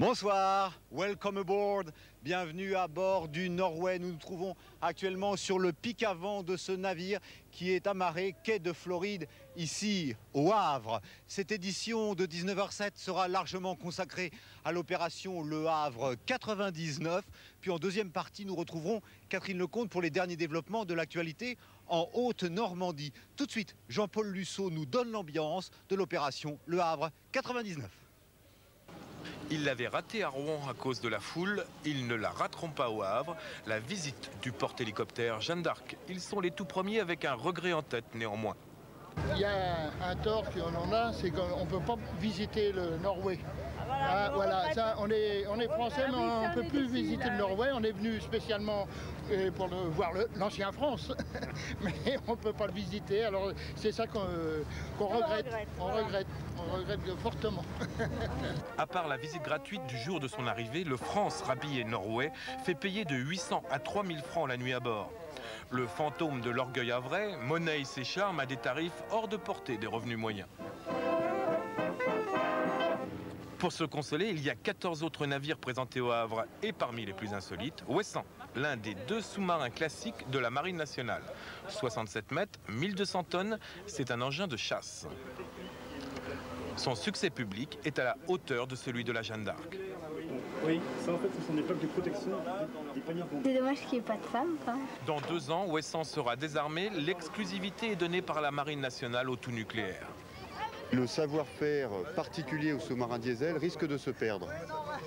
Bonsoir, welcome aboard, bienvenue à bord du Norway. Nous nous trouvons actuellement sur le pic à vent de ce navire qui est amarré quai de Floride, ici au Havre. Cette édition de 19h07 sera largement consacrée à l'opération Le Havre 99. Puis en deuxième partie, nous retrouverons Catherine Lecomte pour les derniers développements de l'actualité en Haute-Normandie. Tout de suite, Jean-Paul Lusseau nous donne l'ambiance de l'opération Le Havre 99. Ils l'avaient raté à Rouen à cause de la foule, ils ne la rateront pas au Havre. La visite du porte-hélicoptère Jeanne d'Arc. Ils sont les tout premiers avec un regret en tête néanmoins. Il y a un tort qu'on en a, c'est qu'on ne peut pas visiter le Norway. Voilà, ça, on est français, mais on ne peut plus visiter le Norway. On est venu spécialement pour voir l'ancien France, mais on ne peut pas le visiter. Alors c'est ça qu'on regrette. On regrette fortement. À part la visite gratuite du jour de son arrivée, le France rhabillé Norway fait payer de 800 à 3000 francs la nuit à bord. Le fantôme de l'orgueil havrais monnaie ses charmes à des tarifs hors de portée des revenus moyens. Pour se consoler, il y a 14 autres navires présentés au Havre et parmi les plus insolites, Ouessant, l'un des deux sous-marins classiques de la Marine nationale. 67 mètres, 1200 tonnes, c'est un engin de chasse. Son succès public est à la hauteur de celui de la Jeanne d'Arc. Oui, ça en fait, ce sont des plaques de protection des paniers de bombes. C'est dommage qu'il n'y ait pas de femmes. Dans 2 ans, Ouessant sera désarmé. L'exclusivité est donnée par la Marine nationale au tout nucléaire. Le savoir-faire particulier au sous-marin diesel risque de se perdre.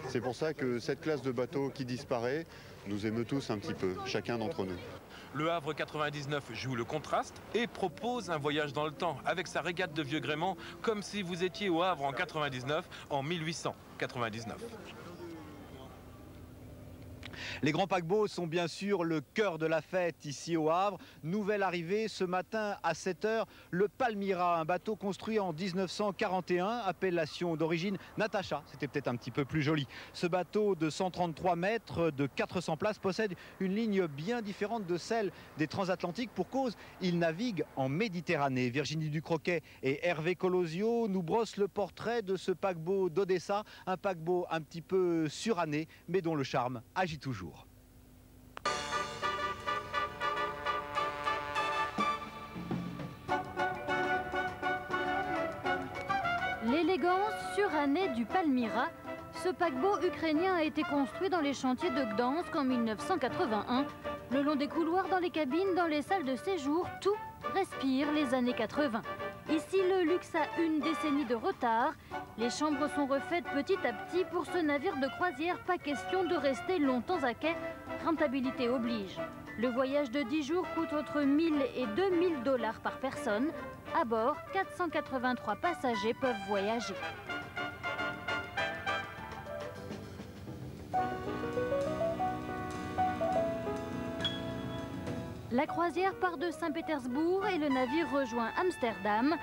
C'est pour ça que cette classe de bateaux qui disparaît nous émeut tous un petit peu, chacun d'entre nous. Le Havre 99 joue le contraste et propose un voyage dans le temps avec sa régate de vieux gréement, comme si vous étiez au Havre en 99, en 1899. Les grands paquebots sont bien sûr le cœur de la fête ici au Havre. Nouvelle arrivée ce matin à 7h, le Palmyra, un bateau construit en 1941, appellation d'origine Natacha, c'était peut-être un petit peu plus joli. Ce bateau de 133 mètres, de 400 places, possède une ligne bien différente de celle des transatlantiques. Pour cause, il navigue en Méditerranée. Virginie Ducroquet et Hervé Colosio nous brossent le portrait de ce paquebot d'Odessa, un paquebot un petit peu suranné, mais dont le charme agit toujours. L'élégance surannée du Palmyra, ce paquebot ukrainien a été construit dans les chantiers de Gdansk en 1981. Le long des couloirs, dans les cabines, dans les salles de séjour, tout respire les années 80. Ici, le luxe a une décennie de retard. Les chambres sont refaites petit à petit. Pour ce navire de croisière, pas question de rester longtemps à quai. Rentabilité oblige. Le voyage de 10 jours coûte entre 1000 et 2000 $ par personne. À bord, 483 passagers peuvent voyager. La croisière part de Saint-Pétersbourg et le navire rejoint Amsterdam.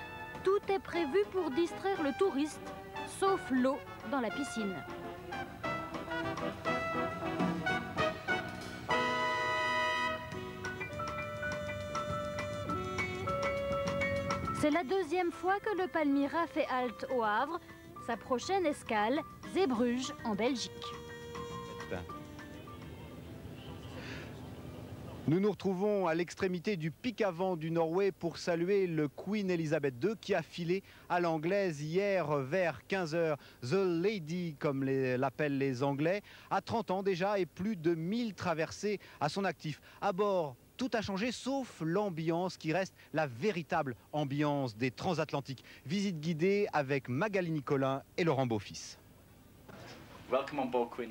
Tout est prévu pour distraire le touriste, sauf l'eau dans la piscine. C'est la deuxième fois que le Palmyra fait halte au Havre. Sa prochaine escale, Zeebrugge, en Belgique. Nous nous retrouvons à l'extrémité du pic à vent du Norway pour saluer le Queen Elizabeth II qui a filé à l'anglaise hier vers 15h. The Lady, comme l'appellent les Anglais, a 30 ans déjà et plus de 1000 traversées à son actif. À bord, tout a changé sauf l'ambiance qui reste la véritable ambiance des transatlantiques. Visite guidée avec Magali Nicolin et Laurent Beaufils.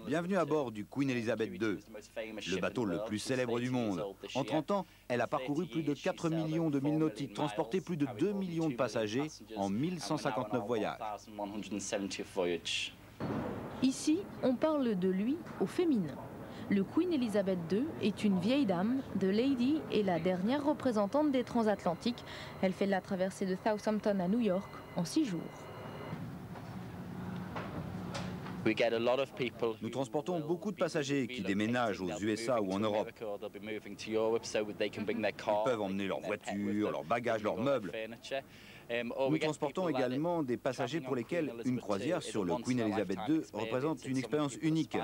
Bienvenue à bord du Queen Elizabeth II, le bateau le plus célèbre du monde. En 30 ans, elle a parcouru plus de 4 millions de milles nautiques, transporté plus de 2 millions de passagers en 1159 voyages. Ici, on parle de lui au féminin. Le Queen Elizabeth II est une vieille dame, The Lady, et la dernière représentante des transatlantiques. Elle fait la traversée de Southampton à New York en 6 jours. Nous transportons beaucoup de passagers qui déménagent aux USA ou en Europe. Ils peuvent emmener leurs voitures, leurs bagages, leurs meubles. Nous transportons également des passagers pour lesquels une croisière sur le Queen Elizabeth II représente une expérience unique.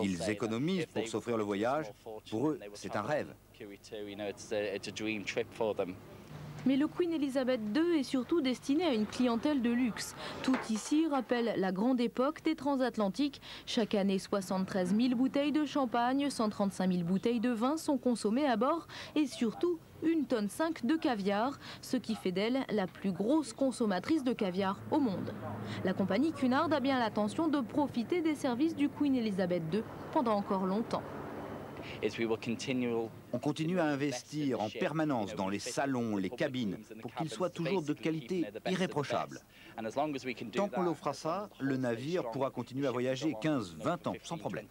Ils économisent pour s'offrir le voyage. Pour eux, c'est un rêve. Mais le Queen Elizabeth II est surtout destiné à une clientèle de luxe. Tout ici rappelle la grande époque des transatlantiques. Chaque année, 73 000 bouteilles de champagne, 135 000 bouteilles de vin sont consommées à bord et surtout 1,5 tonne de caviar, ce qui fait d'elle la plus grosse consommatrice de caviar au monde. La compagnie Cunard a bien l'intention de profiter des services du Queen Elizabeth II pendant encore longtemps. On continue à investir en permanence dans les salons, les cabines, pour qu'ils soient toujours de qualité irréprochable. Tant qu'on leur fera ça, le navire pourra continuer à voyager 15-20 ans sans problème.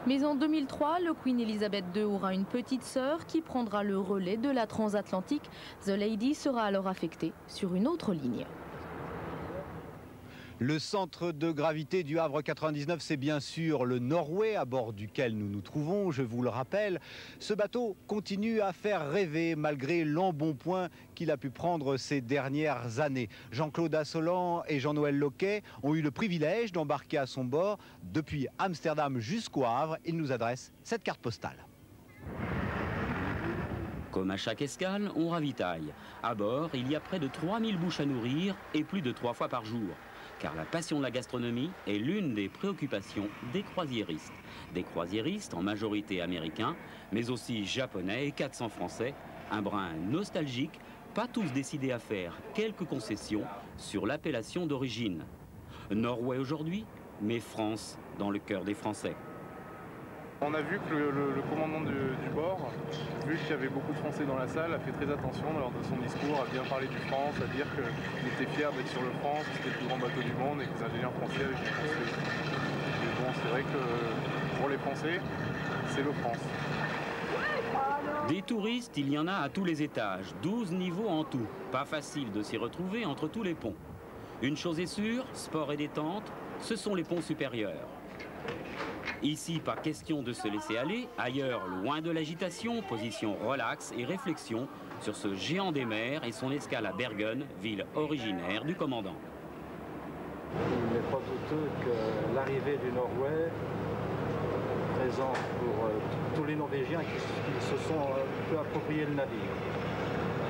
Mais en 2003, le Queen Elizabeth II aura une petite sœur qui prendra le relais de la transatlantique. The Lady sera alors affectée sur une autre ligne. Le centre de gravité du Havre 99, c'est bien sûr le Norway, à bord duquel nous nous trouvons, je vous le rappelle. Ce bateau continue à faire rêver malgré l'embonpoint qu'il a pu prendre ces dernières années. Jean-Claude Assolan et Jean-Noël Loquet ont eu le privilège d'embarquer à son bord. Depuis Amsterdam jusqu'au Havre, ils nous adressent cette carte postale. Comme à chaque escale, on ravitaille. À bord, il y a près de 3000 bouches à nourrir et plus de 3 fois par jour. Car la passion de la gastronomie est l'une des préoccupations des croisiéristes. Des croisiéristes en majorité américains, mais aussi japonais et 400 français. Un brin nostalgique, pas tous décidés à faire quelques concessions sur l'appellation d'origine. Norway aujourd'hui, mais France dans le cœur des Français. On a vu que le commandant du bord, vu qu'il y avait beaucoup de Français dans la salle, a fait très attention lors de son discours à bien parler du France, à dire qu'il était fier d'être sur le France, que c'était le plus grand bateau du monde et que les ingénieurs français avaient construit. Mais bon, c'est vrai que pour les Français, c'est le France. Des touristes, il y en a à tous les étages, 12 niveaux en tout. Pas facile de s'y retrouver entre tous les ponts. Une chose est sûre, sport et détente, ce sont les ponts supérieurs. Ici, pas question de se laisser aller. Ailleurs, loin de l'agitation, position relax et réflexion sur ce géant des mers et son escale à Bergen, ville originaire du commandant. Il n'est pas douteux que l'arrivée du Norway présente pour tous les Norvégiens qui se sont un peu approprié le navire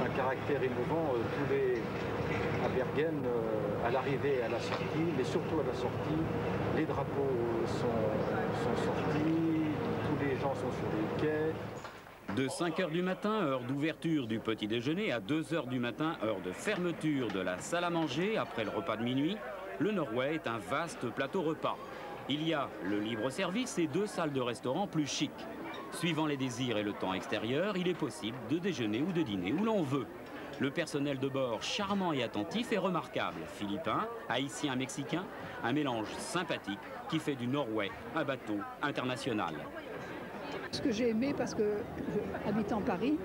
un caractère innovant. À Bergen, à l'arrivée et à la sortie, mais surtout à la sortie, les drapeaux sont sortis, tous les gens sont sur les quais. De 5 h du matin, heure d'ouverture du petit déjeuner, à 2 h du matin, heure de fermeture de la salle à manger après le repas de minuit, le Norway est un vaste plateau repas. Il y a le libre-service et 2 salles de restaurant plus chic. Suivant les désirs et le temps extérieur, il est possible de déjeuner ou de dîner où l'on veut. Le personnel de bord, charmant et attentif, est remarquable. Philippin, haïtien, mexicain, un mélange sympathique qui fait du Norway un bateau international. Ce que j'ai aimé, parce que habitant Paris,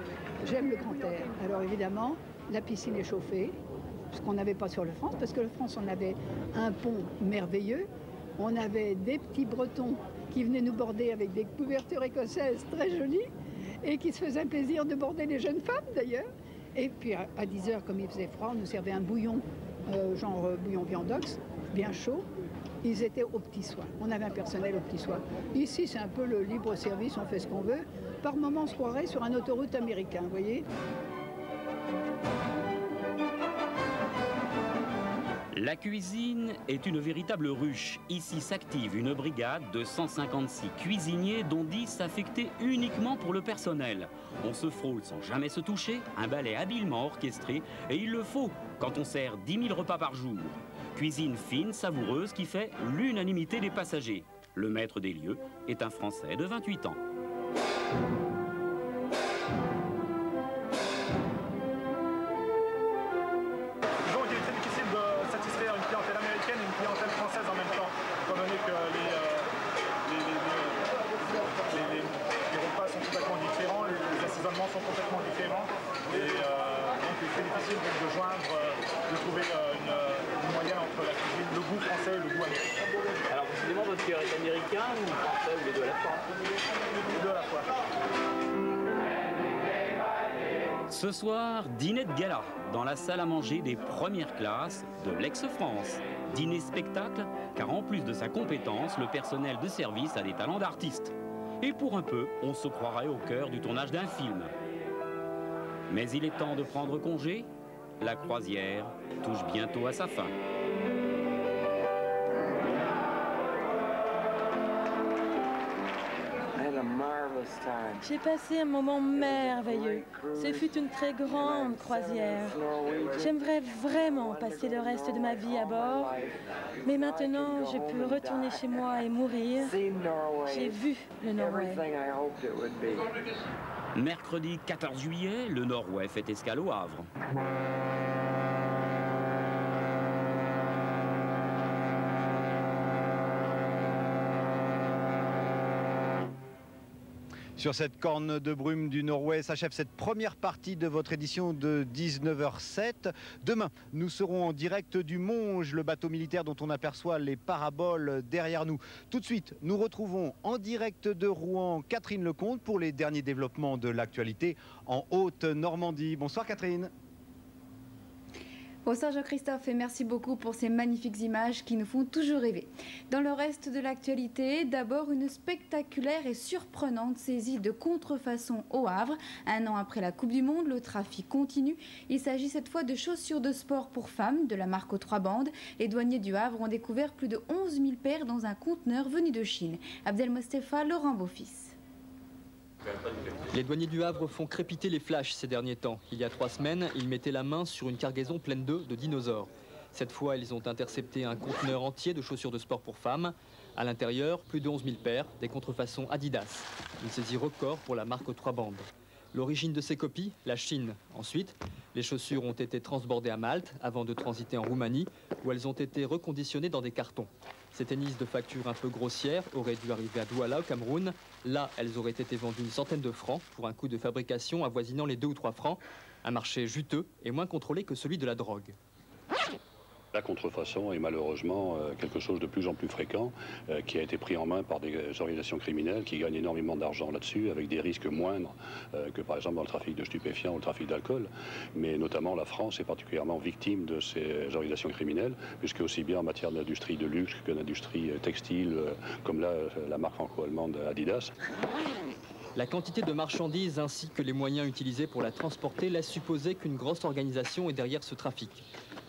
j'aime le grand air. Alors évidemment, la piscine est chauffée, ce qu'on n'avait pas sur le France, parce que le France, on avait un pont merveilleux, on avait des petits Bretons qui venaient nous border avec des couvertures écossaises très jolies et qui se faisaient un plaisir de border les jeunes femmes d'ailleurs. Et puis à 10 h, comme il faisait froid, on nous servait un bouillon, genre bouillon viandox, bien chaud. Ils étaient aux petits soins. On avait un personnel aux petits soins. Ici, c'est un peu le libre service, on fait ce qu'on veut. Par moments, on se croirait sur un autoroute américain, vous voyez. La cuisine est une véritable ruche. Ici s'active une brigade de 156 cuisiniers, dont 10 affectés uniquement pour le personnel. On se frôle sans jamais se toucher, un ballet habilement orchestré, et il le faut quand on sert 10 000 repas par jour. Cuisine fine, savoureuse, qui fait l'unanimité des passagers. Le maître des lieux est un Français de 28 ans. américain ou français ou les deux à la fois? Les deux à la fois. Ce soir, dîner de gala dans la salle à manger des premières classes de l'Aix-France. Dîner-spectacle, car en plus de sa compétence, le personnel de service a des talents d'artiste. Et pour un peu, on se croirait au cœur du tournage d'un film. Mais il est temps de prendre congé. La croisière touche bientôt à sa fin. J'ai passé un moment merveilleux. Ce fut une très grande croisière. J'aimerais vraiment passer le reste de ma vie à bord. Mais maintenant, je peux retourner chez moi et mourir. J'ai vu le Norway. Mercredi 14 juillet, le Norway fait escale au Havre. Sur cette corne de brume du Norway s'achève cette première partie de votre édition de 19h07. Demain, nous serons en direct du Monge, le bateau militaire dont on aperçoit les paraboles derrière nous. Tout de suite, nous retrouvons en direct de Rouen Catherine Lecomte pour les derniers développements de l'actualité en Haute-Normandie. Bonsoir Catherine. Bonsoir Jean-Christophe et merci beaucoup pour ces magnifiques images qui nous font toujours rêver. Dans le reste de l'actualité, d'abord une spectaculaire et surprenante saisie de contrefaçon au Havre. Un an après la Coupe du Monde, le trafic continue. Il s'agit cette fois de chaussures de sport pour femmes de la marque aux 3 bandes. Les douaniers du Havre ont découvert plus de 11 000 paires dans un conteneur venu de Chine. Abdel Mostefa, Laurent Beaufils. Les douaniers du Havre font crépiter les flashs ces derniers temps. Il y a 3 semaines, ils mettaient la main sur une cargaison pleine d'œufs de dinosaures. Cette fois, ils ont intercepté un conteneur entier de chaussures de sport pour femmes. À l'intérieur, plus de 11 000 paires, des contrefaçons Adidas. Une saisie record pour la marque aux 3 bandes. L'origine de ces copies, la Chine. Ensuite, les chaussures ont été transbordées à Malte avant de transiter en Roumanie, où elles ont été reconditionnées dans des cartons. Ces tennis de facture un peu grossière auraient dû arriver à Douala, au Cameroun. Là, elles auraient été vendues une centaine de francs pour un coût de fabrication avoisinant les 2 ou 3 francs. Un marché juteux et moins contrôlé que celui de la drogue. La contrefaçon est malheureusement quelque chose de plus en plus fréquent, qui a été pris en main par des organisations criminelles qui gagnent énormément d'argent là-dessus, avec des risques moindres que par exemple dans le trafic de stupéfiants ou le trafic d'alcool. Mais notamment la France est particulièrement victime de ces organisations criminelles, puisque aussi bien en matière d'industrie de luxe que d'industrie textile, comme là la marque franco-allemande Adidas. La quantité de marchandises ainsi que les moyens utilisés pour la transporter laisse supposer qu'une grosse organisation est derrière ce trafic.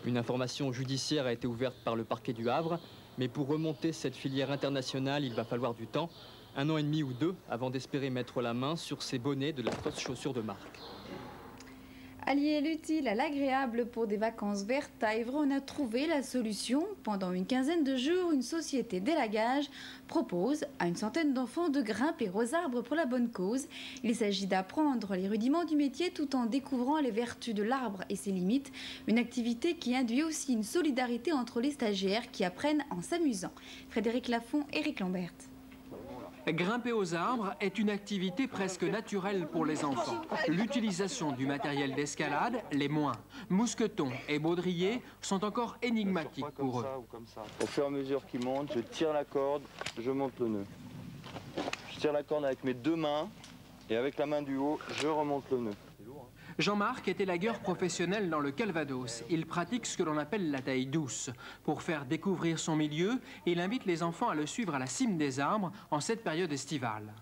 Une information judiciaire a été ouverte par le parquet du Havre, mais pour remonter cette filière internationale, il va falloir du temps, 1 an et demi ou 2, avant d'espérer mettre la main sur ces bonnets de la fausse chaussure de marque. Allier l'utile à l'agréable pour des vacances vertes à Évreux, on a trouvé la solution. Pendant une quinzaine de jours, une société d'élagage propose à une centaine d'enfants de grimper aux arbres pour la bonne cause. Il s'agit d'apprendre les rudiments du métier tout en découvrant les vertus de l'arbre et ses limites. Une activité qui induit aussi une solidarité entre les stagiaires qui apprennent en s'amusant. Frédéric Lafont, Éric Lambert. Grimper aux arbres est une activité presque naturelle pour les enfants. L'utilisation du matériel d'escalade, les moins. Mousquetons et baudriers sont encore énigmatiques pour eux. Au fur et à mesure qu'ils montent, je tire la corde, je monte le nœud. Je tire la corde avec mes 2 mains et avec la main du haut, je remonte le nœud. Jean-Marc est élagueur professionnel dans le Calvados. Il pratique ce que l'on appelle la taille douce. Pour faire découvrir son milieu, il invite les enfants à le suivre à la cime des arbres en cette période estivale.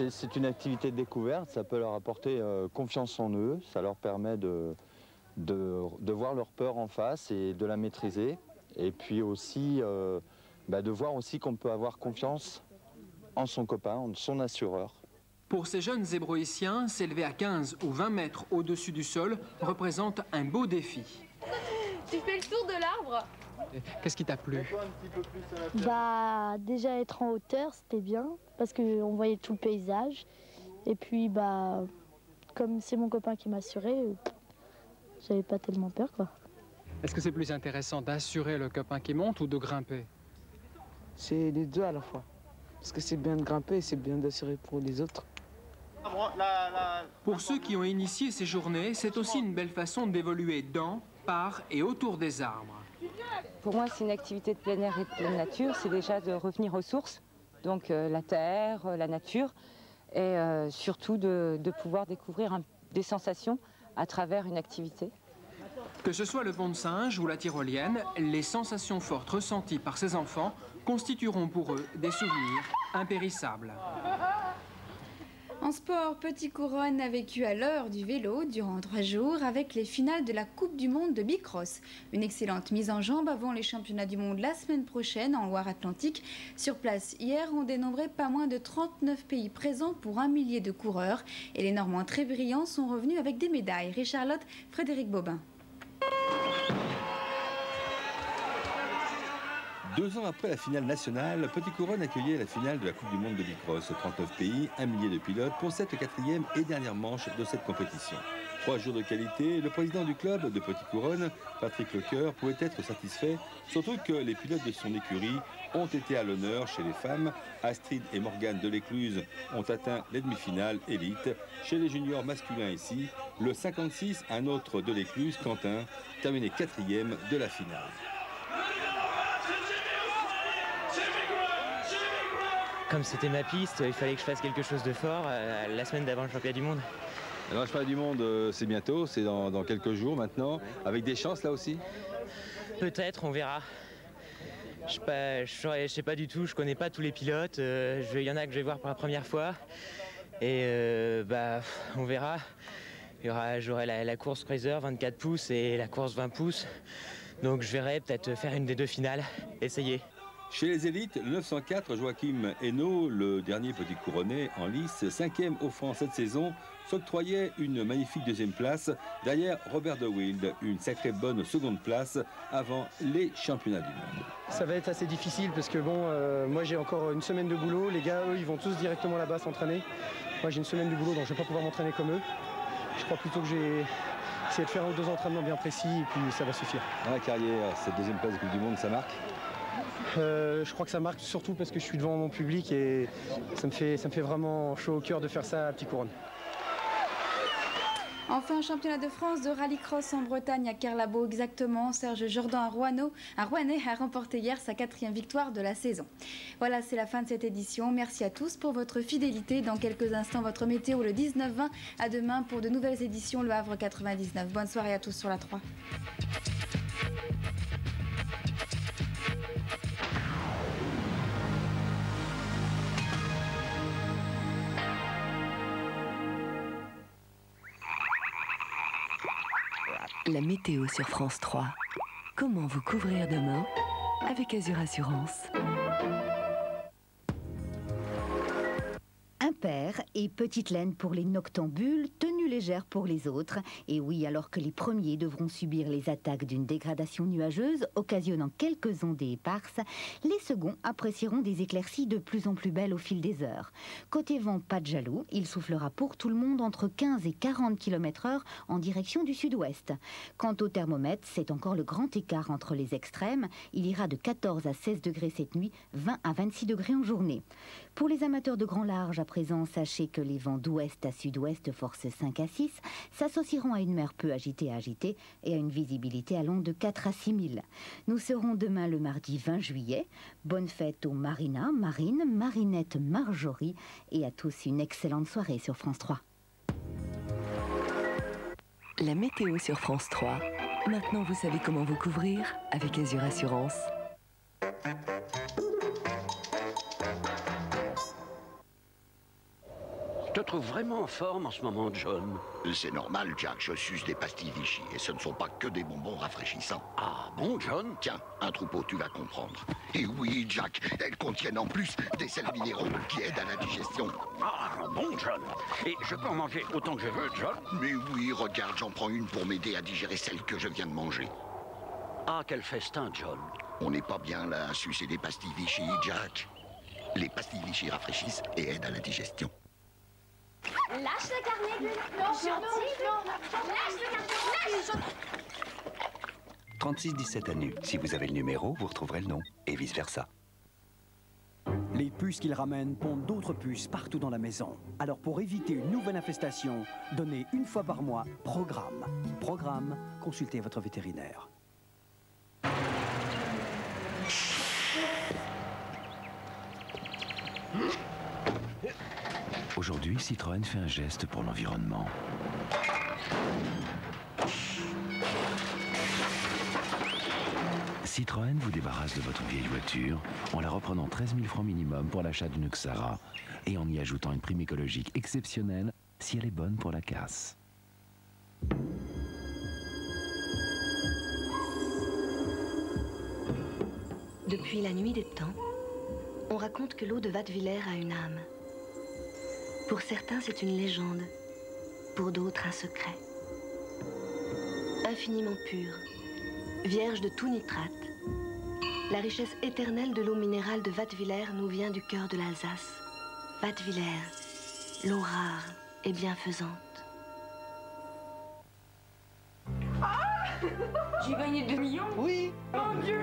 C'est une activité de découverte, ça peut leur apporter confiance en eux, ça leur permet de voir leur peur en face et de la maîtriser. Et puis aussi de voir aussi qu'on peut avoir confiance en son copain, en son assureur. Pour ces jeunes hébroïciens, s'élever à 15 ou 20 mètres au-dessus du sol représente un beau défi. Tu fais le tour de l'arbre? Qu'est-ce qui t'a plu? Déjà être en hauteur, c'était bien, parce qu'on voyait tout le paysage. Et puis, comme c'est mon copain qui m'assurait, j'avais pas tellement peur, quoi. Est-ce que c'est plus intéressant d'assurer le copain qui monte ou de grimper? C'est les deux à la fois. Parce que c'est bien de grimper et c'est bien d'assurer pour les autres. Pour ceux qui ont initié ces journées, c'est aussi une belle façon d'évoluer dans, par et autour des arbres. Pour moi, c'est une activité de plein air et de pleine nature. C'est déjà de revenir aux sources, donc la terre, la nature, et surtout de pouvoir découvrir des sensations à travers une activité. Que ce soit le pont de singe ou la tyrolienne, les sensations fortes ressenties par ces enfants constitueront pour eux des souvenirs impérissables. En sport, Petit Couronne a vécu à l'heure du vélo durant 3 jours avec les finales de la Coupe du Monde de Bicross. Une excellente mise en jambe avant les championnats du monde la semaine prochaine en Loire-Atlantique. Sur place, hier, on dénombrait pas moins de 39 pays présents pour 1 millier de coureurs. Et les Normands très brillants sont revenus avec des médailles. Richard-Lotte, Frédéric Bobin. 2 ans après la finale nationale, Petit Couronne accueillait la finale de la Coupe du Monde de Bicross. 39 pays, 1 millier de pilotes pour cette 4e et dernière manche de cette compétition. 3 jours de qualité, le président du club de Petit Couronne, Patrick Lecoeur, pouvait être satisfait, surtout que les pilotes de son écurie ont été à l'honneur chez les femmes. Astrid et Morgane de l'Écluse ont atteint les demi-finales élite. Chez les juniors masculins ici, le 56, un autre de l'Écluse, Quentin, terminé 4e de la finale. Comme c'était ma piste, il fallait que je fasse quelque chose de fort la semaine d'avant le championnat du monde. Alors le championnat du monde, c'est bientôt, c'est dans quelques jours maintenant, avec des chances là aussi? Peut-être, on verra. Je sais pas du tout, je connais pas tous les pilotes, il y en a que je vais voir pour la première fois. Et on verra. J'aurai la course Cruiser 24 pouces et la course 20 pouces. Donc je verrai peut-être faire une des 2 finales, essayer. Chez les élites, le 904, Joachim Hainaut, le dernier petit couronné en lice, 5e offrant cette saison, s'octroyait une magnifique 2e place derrière Robert de Wild, une sacrée bonne 2e place avant les championnats du monde. Ça va être assez difficile parce que moi j'ai encore une semaine de boulot, les gars eux ils vont tous directement là-bas s'entraîner. Moi j'ai une semaine de boulot donc je vais pas pouvoir m'entraîner comme eux. Je crois plutôt que j'ai essayé de faire 1 ou 2 entraînements bien précis et puis ça va suffire. Dans la carrière, cette 2e place de Coupe du Monde, ça marque? Je crois que ça marque surtout parce que je suis devant mon public et ça me fait vraiment chaud au cœur de faire ça à Petit Couronne. Enfin, championnat de France de rallycross en Bretagne à Carlabo exactement. Serge Jourdan à Rouennais a remporté hier sa 4e victoire de la saison. Voilà, c'est la fin de cette édition. Merci à tous pour votre fidélité. Dans quelques instants, votre météo le 19-20. À demain pour de nouvelles éditions Le Havre 99. Bonne soirée à tous sur la 3. La météo sur France 3. Comment vous couvrir demain avec Azur Assurance? Impair et petite laine pour les noctambules, tenue légère pour les autres. Et oui, alors que les premiers devront subir les attaques d'une dégradation nuageuse, occasionnant quelques ondées éparses, les seconds apprécieront des éclaircies de plus en plus belles au fil des heures. Côté vent, pas de jaloux, il soufflera pour tout le monde entre 15 et 40 km/h en direction du sud-ouest. Quant au thermomètre, c'est encore le grand écart entre les extrêmes. Il ira de 14 à 16 degrés cette nuit, 20 à 26 degrés en journée. Pour les amateurs de grand large, à présent, sachez que les vents d'ouest à sud-ouest, force 5 à 6, s'associeront à une mer peu agitée et à une visibilité allant de 4 à 6 000. Nous serons demain le mardi 20 juillet. Bonne fête aux Marina, Marine, Marinette, Marjorie et à tous une excellente soirée sur France 3. La météo sur France 3. Maintenant, vous savez comment vous couvrir avec Azur Assurance. Je te trouve vraiment en forme en ce moment, John. C'est normal, Jack, je suce des pastilles Vichy et ce ne sont pas que des bonbons rafraîchissants. Ah bon, John? Tiens, un troupeau, tu vas comprendre. Et oui, Jack, elles contiennent en plus des sels minéraux qui aident à la digestion. Ah bon, John? Et je peux en manger autant que je veux, John? Mais oui, regarde, j'en prends une pour m'aider à digérer celle que je viens de manger. Ah, quel festin, John. On n'est pas bien là à sucer des pastilles Vichy, Jack. Les pastilles Vichy rafraîchissent et aident à la digestion. Lâche le carnet. Non, gentil. Lâche le carnet. 36-17 années. Si vous avez le numéro, vous retrouverez le nom. Et vice-versa. Les puces qu'ils ramènent pondent d'autres puces partout dans la maison. Alors pour éviter une nouvelle infestation, donnez 1 fois par mois Programme. Programme, consultez votre vétérinaire. Aujourd'hui, Citroën fait un geste pour l'environnement. Citroën vous débarrasse de votre vieille voiture en la reprenant 13 000 francs minimum pour l'achat d'une Xara et en y ajoutant une prime écologique exceptionnelle si elle est bonne pour la casse. Depuis la nuit des temps, on raconte que l'eau de Wattwiller a une âme. Pour certains, c'est une légende, pour d'autres, un secret. Infiniment pure, vierge de tout nitrate, la richesse éternelle de l'eau minérale de Wattwiller nous vient du cœur de l'Alsace. Wattwiller, l'eau rare et bienfaisante. J'ai gagné 2 millions? Oui. Mon Dieu!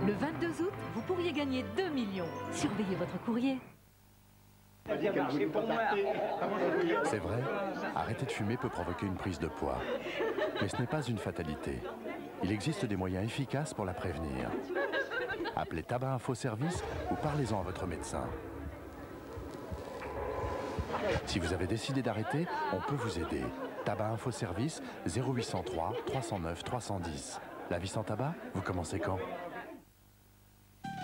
Le 22 août, vous pourriez gagner 2 millions. Surveillez votre courrier. C'est vrai, arrêter de fumer peut provoquer une prise de poids. Mais ce n'est pas une fatalité. Il existe des moyens efficaces pour la prévenir. Appelez Tabac Info Service ou parlez-en à votre médecin. Si vous avez décidé d'arrêter, on peut vous aider. Tabac Info Service 0803 309 310. La vie sans tabac, vous commencez quand?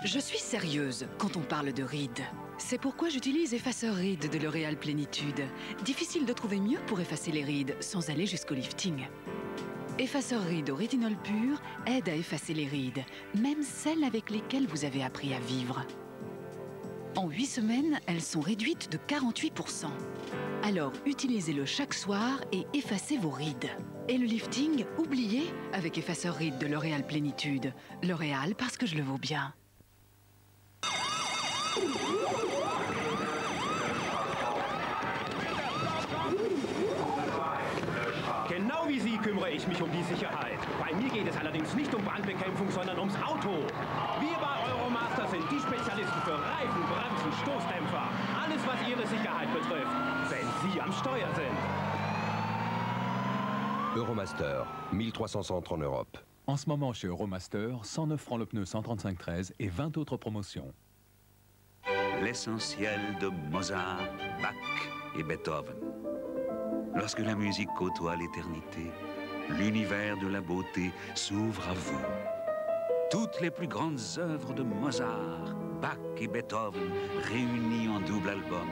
Je suis sérieuse quand on parle de rides. C'est pourquoi j'utilise Effaceur Rides de L'Oréal Plénitude. Difficile de trouver mieux pour effacer les rides sans aller jusqu'au lifting. Effaceur Rides au rétinol pur aide à effacer les rides, même celles avec lesquelles vous avez appris à vivre. En 8 semaines, elles sont réduites de 48%. Alors utilisez-le chaque soir et effacez vos rides. Et le lifting, oubliez avec Effaceur Rides de L'Oréal Plénitude. L'Oréal parce que je le vaux bien. Genau wie Sie kümmere ich mich die Sicherheit. Bei mir geht es allerdings nicht Brandbekämpfung, sondern ums Auto. Wir bei Euromaster sind die Spezialisten für Reifen, Bremsen, Stoßdämpfer. Alles, was Ihre Sicherheit betrifft, wenn Sie am Steuer sind. Euromaster, 1300 centres en Europe. En ce moment chez Euromaster, 109 francs le pneu 135/13 et 20 autres promotions. L'essentiel de Mozart, Bach et Beethoven. Lorsque la musique côtoie l'éternité, l'univers de la beauté s'ouvre à vous. Toutes les plus grandes œuvres de Mozart, Bach et Beethoven réunies en double album.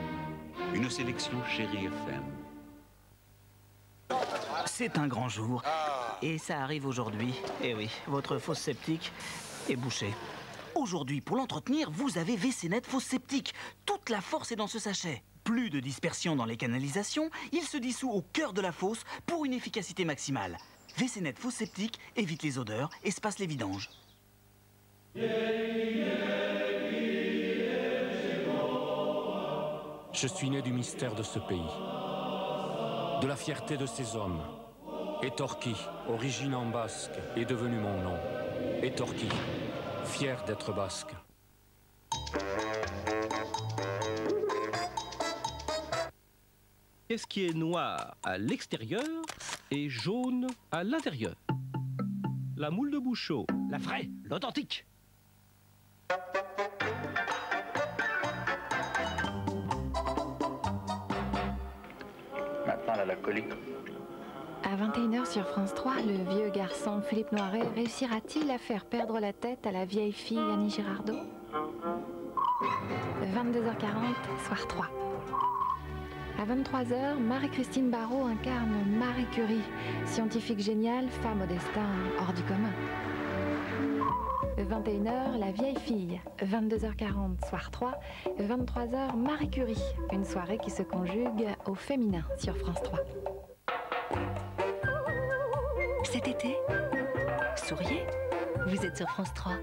Une sélection Chérie FM. C'est un grand jour. Et ça arrive aujourd'hui. Eh oui, votre fosse septique est bouchée. Aujourd'hui, pour l'entretenir, vous avez WC-Net fosse septique. Toute la force est dans ce sachet. Plus de dispersion dans les canalisations, il se dissout au cœur de la fosse pour une efficacité maximale. WC-Net fosse septique évite les odeurs, espace les vidanges. Je suis né du mystère de ce pays, de la fierté de ces hommes. Etorki, origine en basque, est devenu mon nom. Etorki, fier d'être basque. Qu'est-ce qui est noir à l'extérieur et jaune à l'intérieur? La moule de Bouchot. La vraie, l'authentique. Maintenant, elle a la colique. À 21h sur France 3, le vieux garçon Philippe Noiret réussira-t-il à faire perdre la tête à la vieille fille Annie Girardot? 22h40, soir 3. À 23h, Marie-Christine Barrault incarne Marie Curie, scientifique géniale, femme au destin hors du commun. 21h, La vieille fille. 22h40, soir 3. 23h, Marie Curie, une soirée qui se conjugue au féminin sur France 3. Cet été, souriez, vous êtes sur France 3.